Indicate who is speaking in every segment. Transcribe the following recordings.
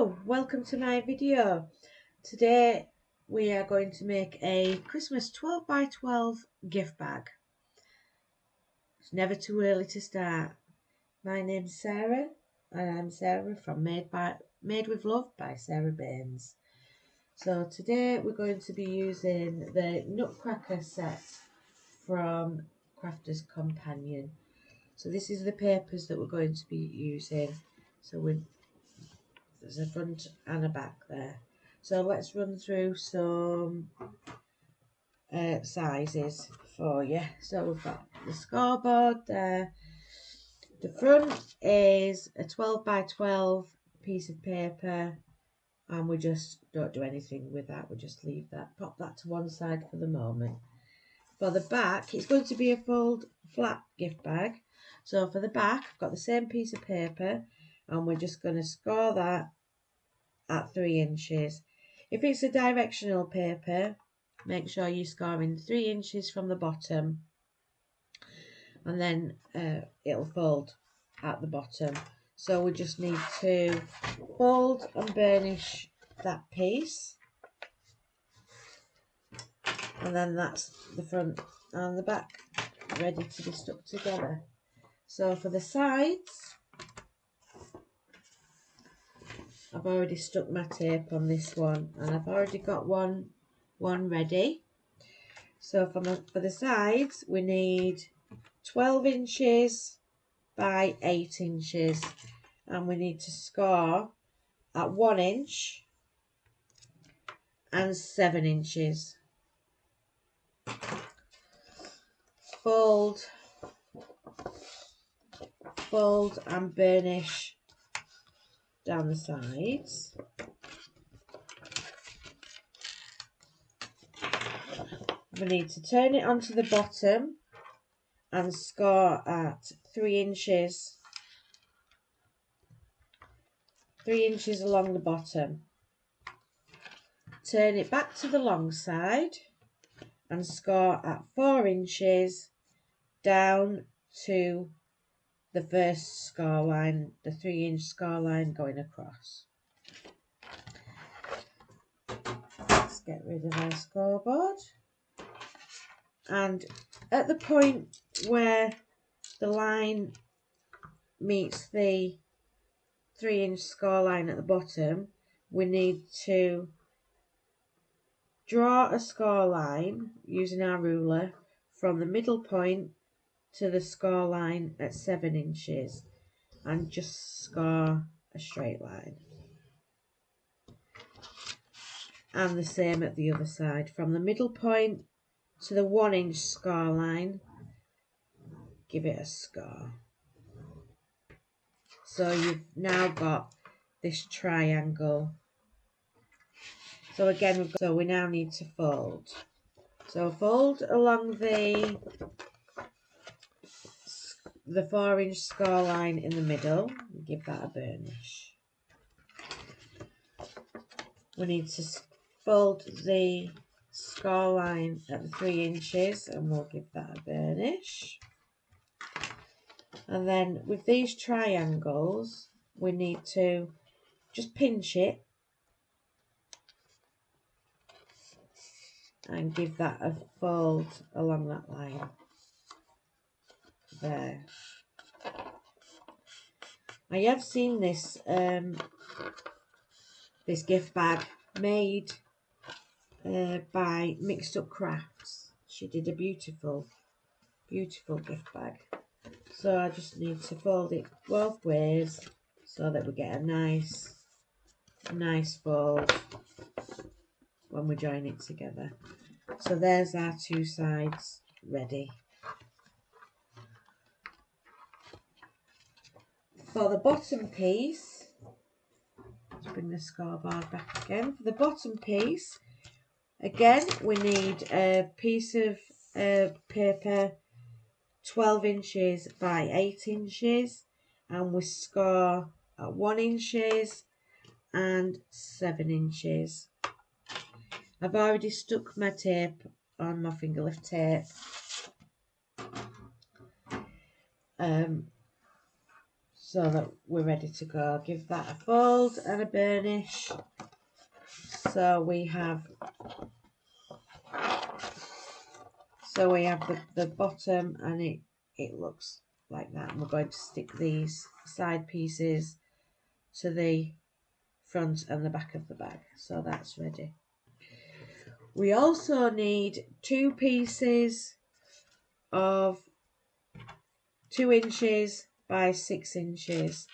Speaker 1: Hello, welcome to my video. Today we are going to make a Christmas 12 by 12 gift bag. It's never too early to start. My name's Sarah and I'm Sarah from Made with Love by Sarah Baines. So today we're going to be using the Nutcracker set from Crafter's Companion. So this is the papers that we're going to be using. So there's a front and a back there. So let's run through some sizes for you. So we've got the scoreboard there. The front is a 12 by 12 piece of paper, and we just don't do anything with that. We just leave that, pop that to one side for the moment. For the back, it's going to be a fold flat gift bag. So for the back, I've got the same piece of paper, and we're just going to score that at 3 inches. If it's a directional paper, make sure you're scoring 3 inches from the bottom, and then it'll fold at the bottom. So we just need to fold and burnish that piece, and then that's the front and the back ready to be stuck together. So for the sides, I've already stuck my tape on this one, and I've already got one ready. So for the sides, we need 12 inches by 8 inches, and we need to score at 1 inch and 7 inches. Fold and burnish down the sides. We need to turn it onto the bottom and score at 3 inches. 3 inches along the bottom. Turn it back to the long side and score at 4 inches down to the first score line, the 3 inch score line going across. Let's get rid of our scoreboard. And at the point where the line meets the 3 inch score line at the bottom, we need to draw a score line using our ruler from the middle point to the score line at 7 inches, and just score a straight line. And the same at the other side, from the middle point to the 1 inch score line, give it a score. So you've now got this triangle. So again, we now need to fold. So fold along the 4 inch score line in the middle and give that a burnish. We need to fold the score line at 3 inches and we'll give that a burnish. And then with these triangles, we need to just pinch it and give that a fold along that line there. I have seen this this gift bag made by Mixed Up Crafts. She did a beautiful gift bag. So I just need to fold it both ways so that we get a nice fold when we join it together. So there's our two sides ready. For the bottom piece, let's bring the scoreboard back again. For the bottom piece, again we need a piece of paper 12 inches by 8 inches, and we score at 1 inches and 7 inches. I've already stuck my tape on my finger lift tape. so that we're ready to go. Give that a fold and a burnish. So we have the bottom, and it looks like that. And we're going to stick these side pieces to the front and the back of the bag. So that's ready. We also need 2 pieces of 2 inches by 6 inches.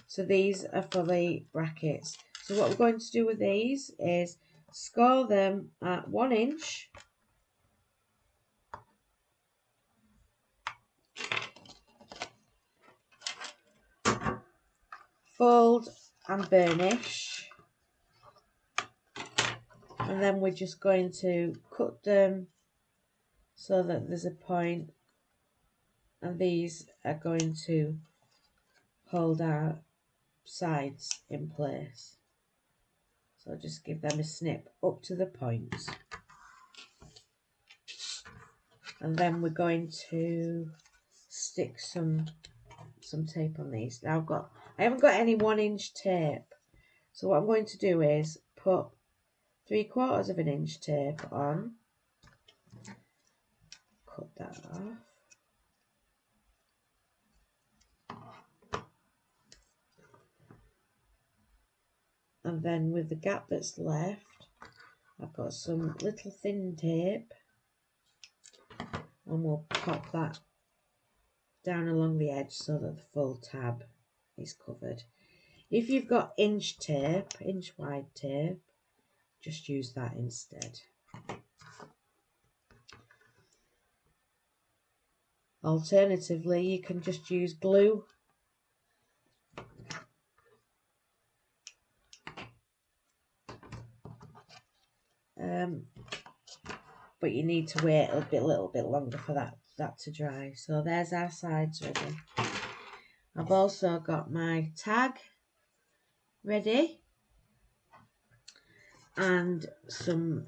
Speaker 1: So these are for the brackets. So what we're going to do with these is score them at 1 inch. Fold and burnish. And then we're just going to cut them so that there's a point, and these are going to hold our sides in place. So just give them a snip up to the point. And then we're going to stick some tape on these. Now I haven't got any 1 inch tape. So what I'm going to do is put 3/4 of an inch tape on. Cut that off. And then with the gap that's left, I've got some little thin tape, and we'll pop that down along the edge so that the full tab is covered. If you've got inch wide tape, just use that instead. Alternatively, you can just use glue. But you need to wait a little bit longer for that to dry. So there's our sides ready. I've also got my tag ready and some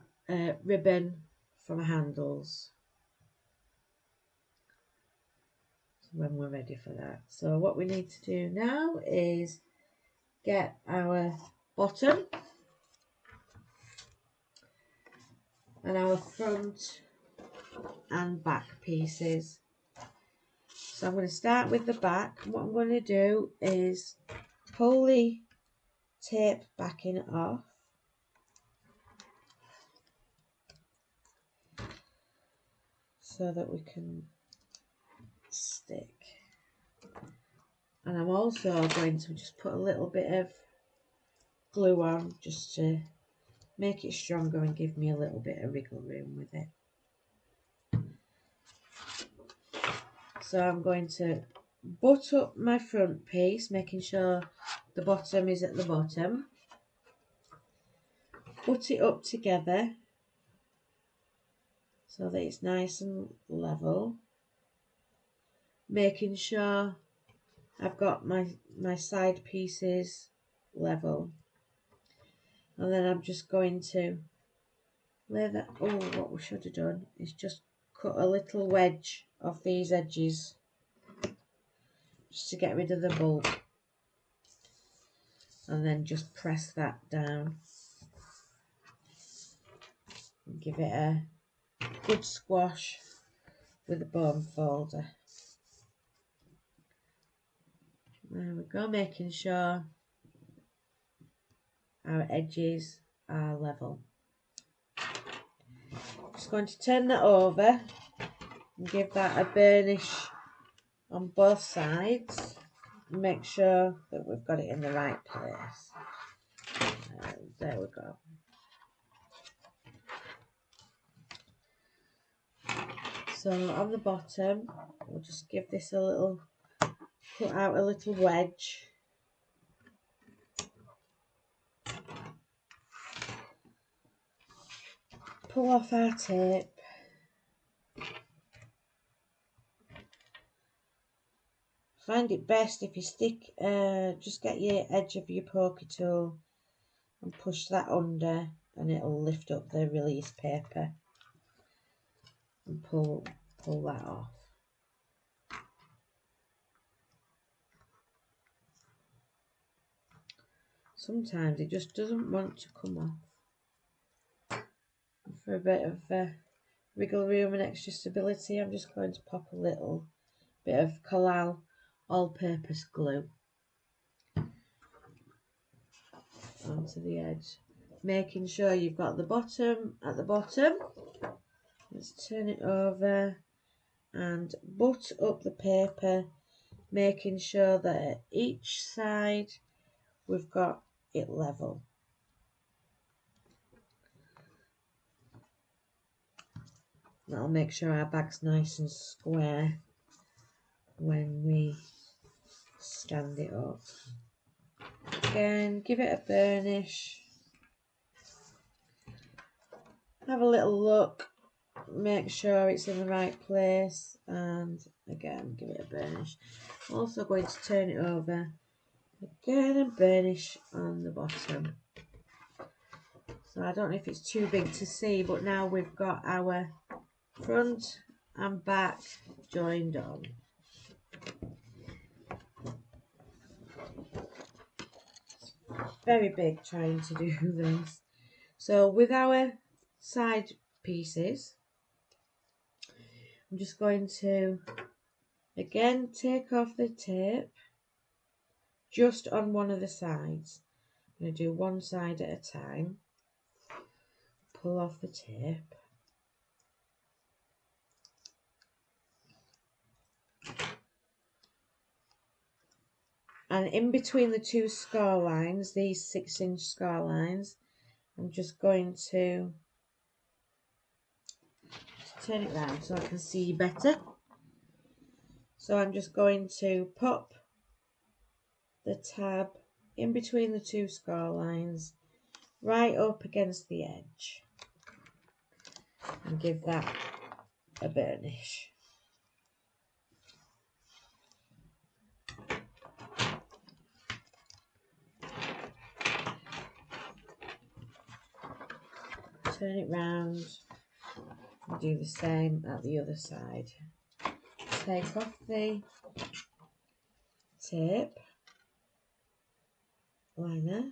Speaker 1: ribbon for my handles when we're ready for that. So what we need to do now is get our bottom and our front and back pieces. So I'm going to start with the back. What I'm going to do is pull the tape backing off. So that we can stick. And I'm also going to just put a little bit of glue on just to make it stronger and give me a little bit of wriggle room with it. So I'm going to butt up my front piece, making sure the bottom is at the bottom. Put it up together so that it's nice and level. Making sure I've got my side pieces level. And then I'm just going to lay that. Oh, what we should have done is just cut a little wedge off these edges just to get rid of the bulk, and then just press that down and give it a good squash with a bone folder. There we go, making sure our edges are level. Just going to turn that over and give that a burnish on both sides. Make sure that we've got it in the right place. There we go. So on the bottom, we'll just give this a little, put out a little wedge. Pull off our tape. Find it best if you stick, just get your edge of your poker tool and push that under, and it'll lift up the release paper and pull that off. sometimes it just doesn't want to come off. For a bit of wriggle room and extra stability, I'm just going to pop a little bit of Collall all-purpose glue onto the edge, making sure you've got the bottom at the bottom. Let's turn it over and butt up the paper, making sure that at each side we've got it level. That'll make sure our bag's nice and square when we stand it up. Again, give it a burnish. Have a little look, make sure it's in the right place, and again, give it a burnish. I'm also going to turn it over again and burnish on the bottom. So I don't know if it's too big to see, but now we've got our front and back joined on. Very big trying to do this. So with our side pieces, I'm just going to again take off the tape just on one of the sides. I'm going to do one side at a time. Pull off the tape. And in between the two score lines, these 6-inch score lines, I'm just going to turn it round so I can see better. So I'm just going to pop the tab in between the two score lines, right up against the edge, and give that a burnish. Turn it round and do the same at the other side. Take off the tape liner.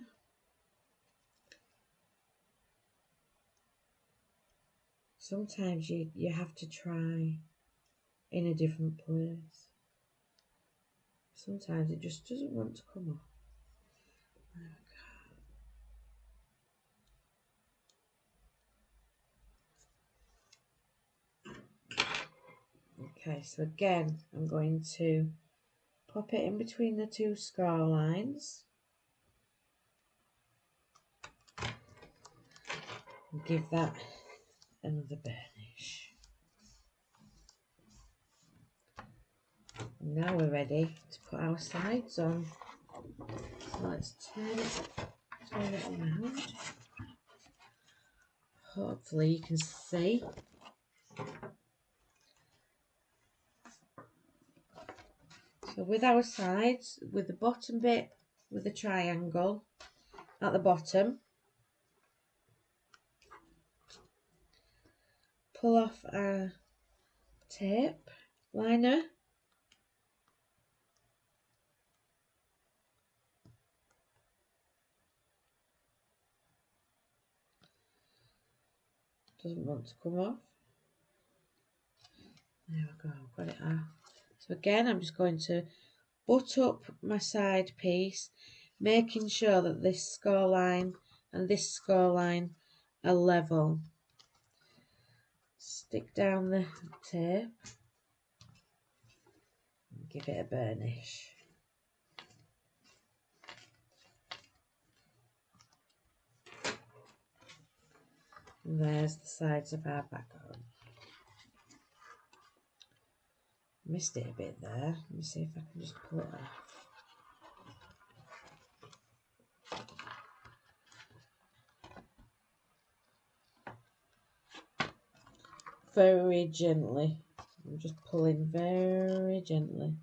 Speaker 1: Sometimes you have to try in a different place. Sometimes it just doesn't want to come off. There we go. Okay, so again, I'm going to pop it in between the two score lines and give that another burnish. And now we're ready to put our sides on. So let's turn it around. Hopefully you can see. So with our sides, with the bottom bit, with the triangle at the bottom, pull off our tape liner. Doesn't want to come off. There we go, got it out. So again, I'm just going to butt up my side piece, making sure that this score line and this score line are level. Stick down the tape and give it a burnish. And there's the sides of our back on. Missed it a bit there. Let me see if I can just pull it off. Very gently. I'm just pulling very gently.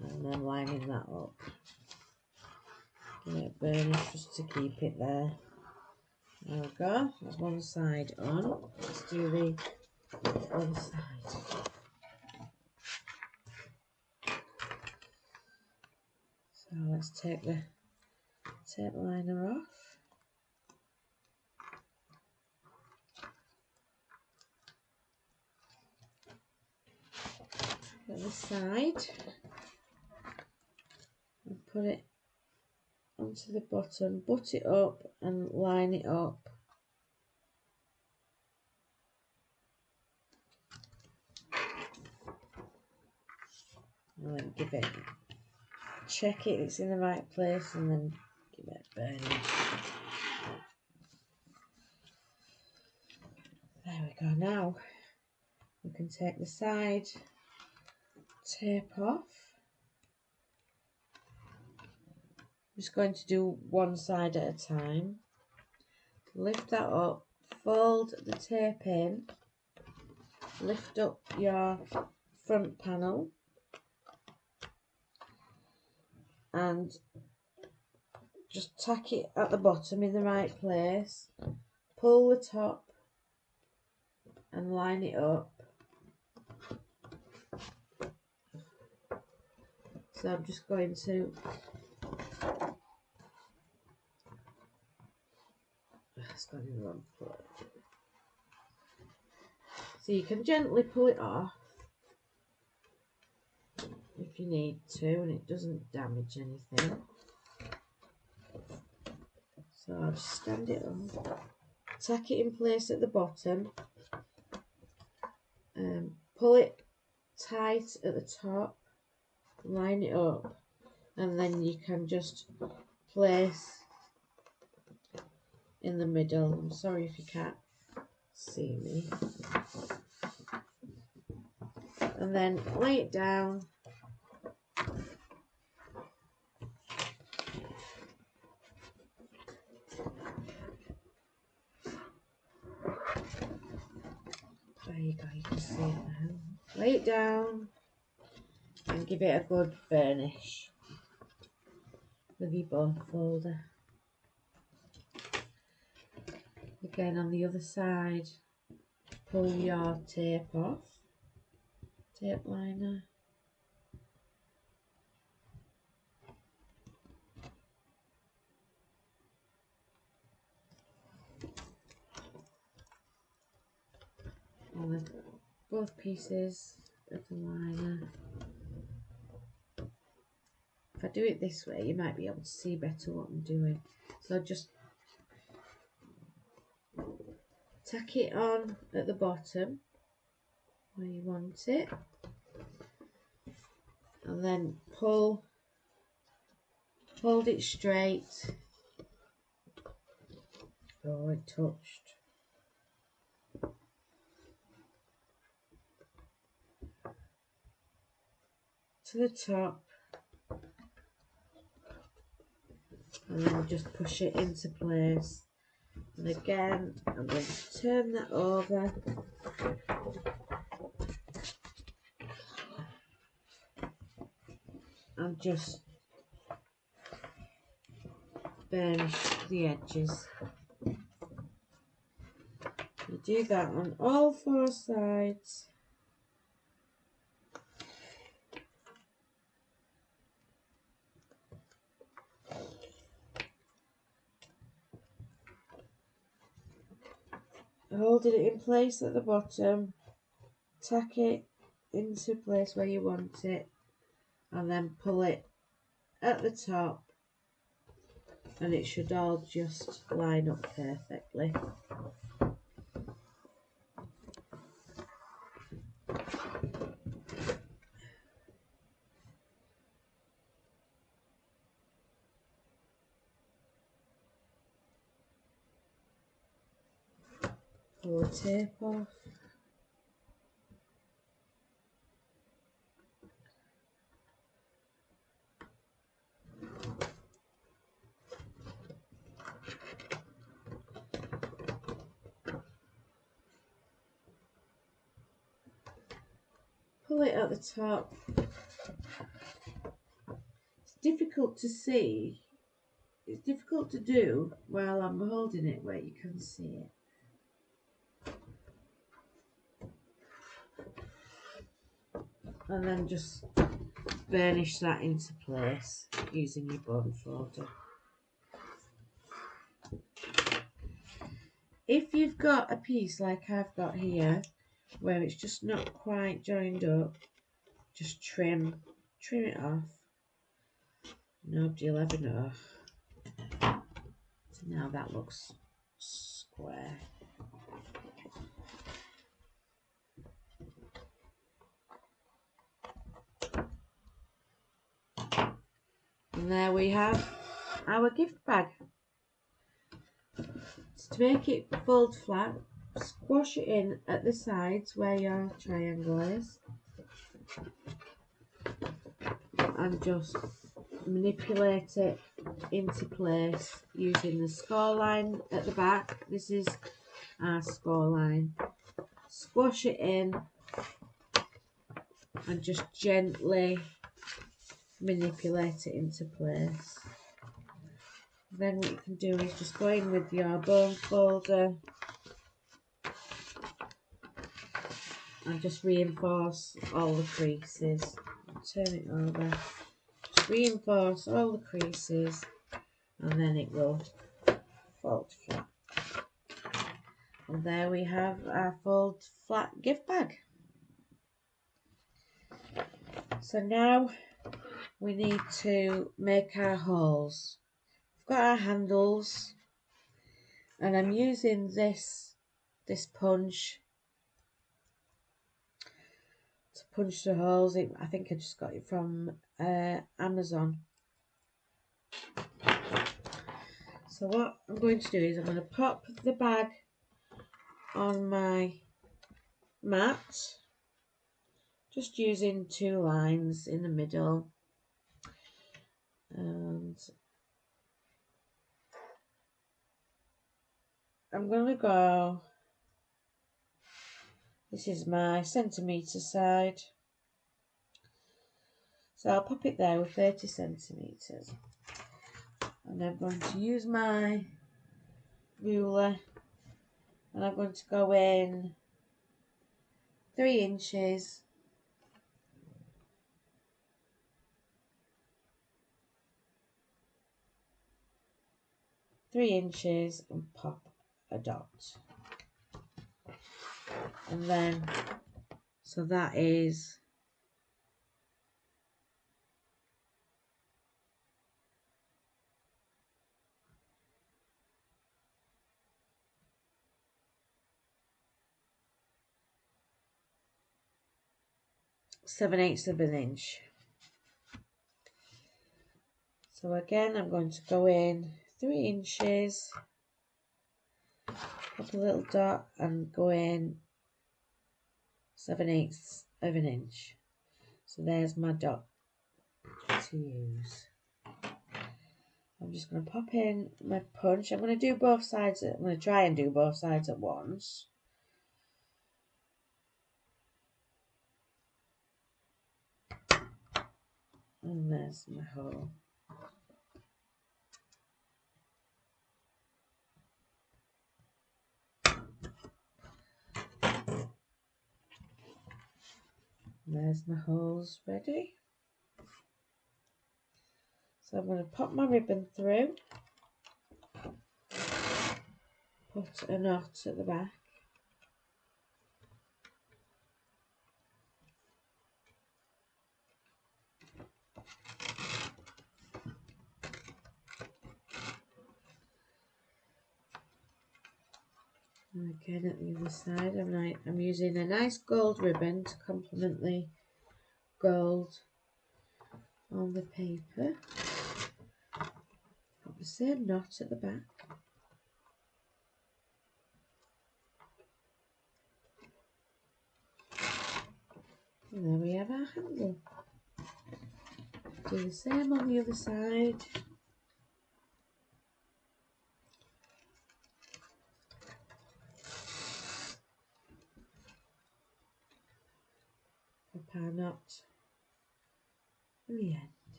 Speaker 1: And then lining that up. Give it a burnish just to keep it there. There we go. That's one side on. Let's do the other side. So let's take the tape liner off. At the side and put it onto the bottom, butt it up and line it up. And then give it, check it's in the right place and then give it a burn. There we go. Now we can take the side tape off. I'm just going to do one side at a time. Lift that up, fold the tape in, lift up your front panel and just tack it at the bottom in the right place, pull the top and line it up. So I'm just going to it's gone in the wrong place. So you can gently pull it off if you need to and it doesn't damage anything. So I'll just stand it up, tack it in place at the bottom, pull it tight at the top, line it up, and then you can just place in the middle. I'm sorry if you can't see me. And then lay it down. There you go, you can see it now. Lay it down and give it a good burnish with your bone folder. Again on the other side, pull your tape off, tape liner. On both pieces of the liner. If I do it this way, you might be able to see better what I'm doing. So just tack it on at the bottom where you want it, and then pull, hold it straight. Oh, it touched. To the top, and then just push it into place. And again, I'm going to turn that over. And just burnish the edges. You do that on all four sides. Holding it in place at the bottom, tack it into place where you want it, and then pull it at the top, and it should all just line up perfectly. Pull the tape off. Pull it at the top. It's difficult to see. It's difficult to do while I'm holding it where you can see it. And then just burnish that into place using your bone folder. If you've got a piece like I've got here where it's just not quite joined up, just trim it off. Nobody will ever know. So now that looks square. And there we have our gift bag. So to make it fold flat, squash it in at the sides where your triangle is and just manipulate it into place using the score line at the back. This is our score line. Squash it in and just gently manipulate it into place. Then what you can do is just go in with your bone folder and just reinforce all the creases. Turn it over. Just reinforce all the creases and then it will fold flat. And there we have our fold flat gift bag. So now we need to make our holes. We've got our handles and I'm using this punch to punch the holes. I think I just got it from Amazon. So what I'm going to do is I'm going to pop the bag on my mat, just using 2 lines in the middle, and I'm going to go, this is my centimetre side, so I'll pop it there with 30 centimetres, and I'm going to use my ruler and I'm going to go in 3 inches, and pop a dot. And then, so that is seven-eighths of an inch. So again, I'm going to go in 3 inches, pop a little dot and go in 7/8 of an inch. So there's my dot to use. I'm just going to pop in my punch. I'm going to do both sides. I'm going to try and do both sides at once. And there's my hole. There's my holes ready. So I'm going to pop my ribbon through, put a knot at the back, and again at the other side I'm using a nice gold ribbon to complement the gold on the paper. Put the same knot at the back. And there we have our handle. Do the same on the other side. Pop our knot in the end.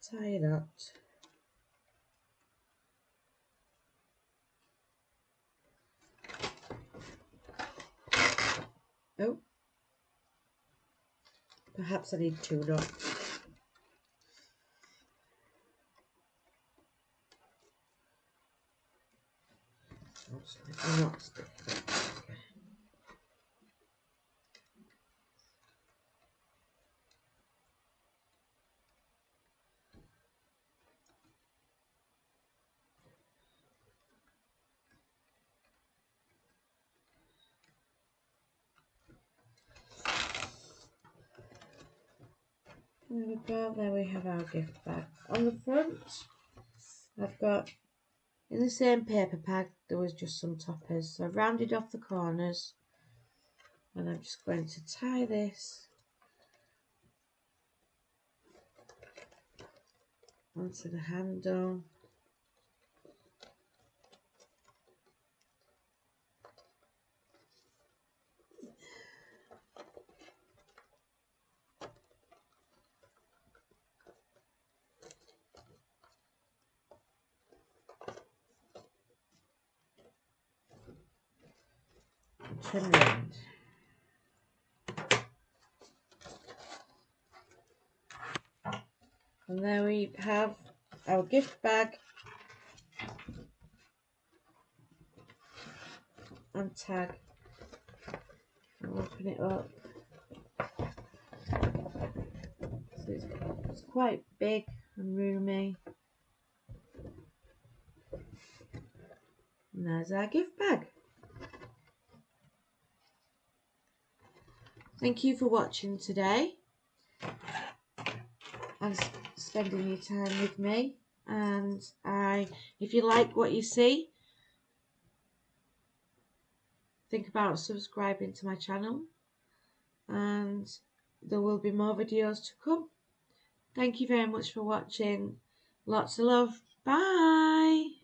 Speaker 1: Tie it up. Oh, perhaps I need tune up. Not stick. There we go, there we have our gift bag. On the front, I've got, in the same paper pack, there was just some toppers. So I've rounded off the corners, and I'm just going to tie this onto the handle. Turn around. And there we have our gift bag and tag. I'll open it up. So it's quite big and roomy. And there's our gift bag. Thank you for watching today and spending your time with me. And if you like what you see, think about subscribing to my channel, and there will be more videos to come. Thank you very much for watching. Lots of love. Bye.